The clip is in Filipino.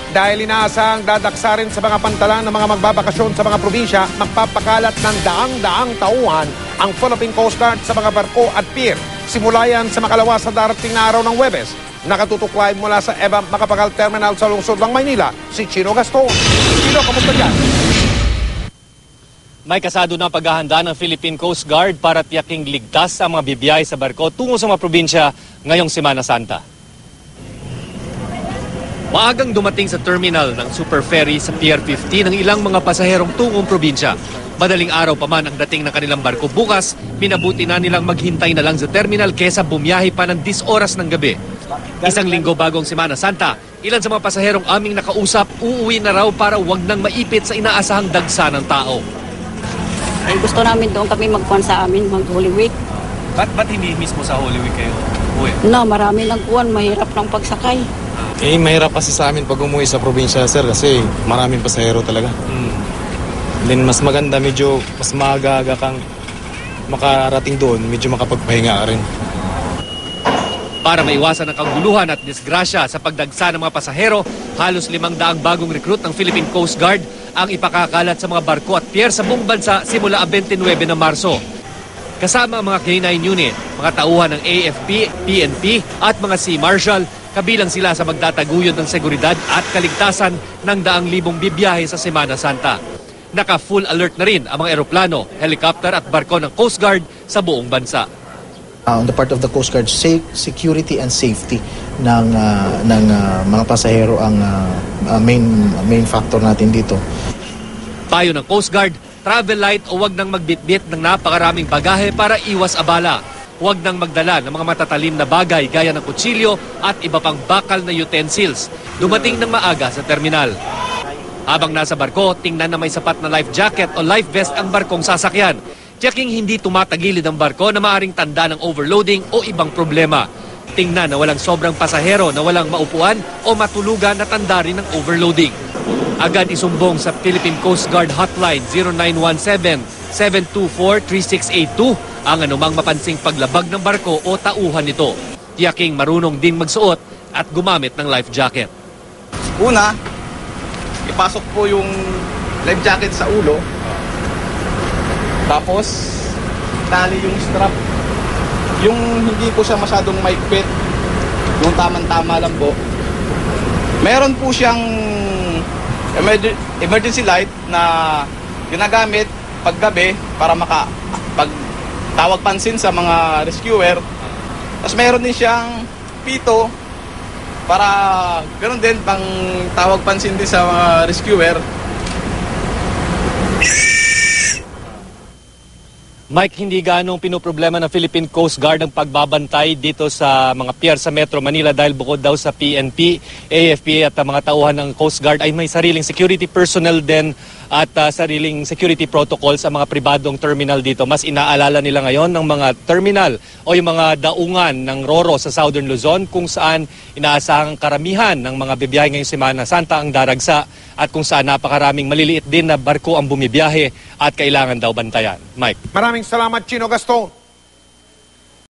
Dahil inaasahang dadaksa rin sa mga pantalan ng mga magbabakasyon sa mga probinsya, magpapakalat ng daang-daang tauhan ang Philippine Coast Guard sa mga barko at pier. Simula yan sa makalawa sa darating na araw ng Huwebes. Nakatutok live mula sa EVA Macapagal Terminal sa lungsod ng Maynila, si Chino Gaston. Chino, kamusta dyan? May kasado na paghahanda ng Philippine Coast Guard para tiyaking ligtas ang mga bibiyahe sa barko tungo sa mga probinsya ngayong Semana Santa. Maagang dumating sa terminal ng Super Ferry sa Pier 50 ng ilang mga pasaherong tungong probinsya. Madaling araw pa man ang dating ng kanilang barko bukas, minabuti na nilang maghintay na lang sa terminal kesa bumiyahe pa ng 10 oras ng gabi. Isang linggo bagong Semana Santa, ilan sa mga pasaherong aming nakausap, uuwi na raw para wag nang maipit sa inaasahang dagsa ng tao. Ay, gusto namin doon kami magkuhan sa amin, mag-Holy Week. Ba't hindi mismo sa Holy Week kayo uwi? No, marami ng kuhan, mahirap ng pagsakay. Mahirap kasi sa amin pag umuwi sa probinsya, sir, kasi maraming pasahero talaga. Then mas maganda, medyo mas maaga-aga kang makarating doon, medyo makapagpahinga ka rin. Para maiwasan ang kaguluhan at disgrasya sa pagdagsa ng mga pasahero, halos 500 bagong recruit ng Philippine Coast Guard ang ipakakalat sa mga barko at pier sa buong bansa simula 29 ng Marso. Kasama ang mga K9 unit, mga tauhan ng AFP, PNP at mga Sea Marshal, kabilang sila sa magtataguyod ng seguridad at kaligtasan ng 100,000 bibiyahe sa Semana Santa. Naka-full alert na rin ang mga eroplano, helicopter at barko ng Coast Guard sa buong bansa. On the part of the Coast Guard, security and safety ng mga pasahero ang main factor natin dito. Payo ng Coast Guard, travel light o wag nang magbitbit ng napakaraming bagahe para iwas abala. Huwag nang magdala ng mga matatalim na bagay gaya ng kutsilyo at iba pang bakal na utensils. Dumating ng maaga sa terminal. Habang nasa barko, tingnan na may sapat na life jacket o life vest ang barkong sasakyan. Tiyaking hindi tumatagilid ang barko na maaring tanda ng overloading o ibang problema. Tingnan na walang sobrang pasahero na walang maupuan o matulugan na tanda rin ng overloading. Agad isumbong sa Philippine Coast Guard Hotline 0917-724-3682 ang anumang mapansing paglabag ng barko o tauhan nito. Tiyaking marunong din magsuot at gumamit ng life jacket. Una, ipasok po yung life jacket sa ulo. Tapos, tali yung strap. Yung hindi po siya masyadong maigpit, yung tamang-tama lang po. Meron po siyang emergency light na ginagamit paggabi para pag tawag pansin sa mga rescuer. Tapos meron din siyang pito para ganoon din pang tawag pansin din sa mga rescuer. Mike, hindi ganong pinoproblema ng Philippine Coast Guard ang pagbabantay dito sa mga pier sa Metro Manila dahil bukod daw sa PNP, AFP at mga tauhan ng Coast Guard ay may sariling security personnel din at sariling security protocols sa mga pribadong terminal dito. Mas inaalala nila ngayon ng mga terminal o yung mga daungan ng Roro sa Southern Luzon kung saan inaasahang karamihan ng mga bibiyahe ngayong Semana Santa ang daragsa at kung saan napakaraming maliliit din na barko ang bumibiyahe at kailangan daw bantayan. Mike. Maraming salamat, Chino Gaston.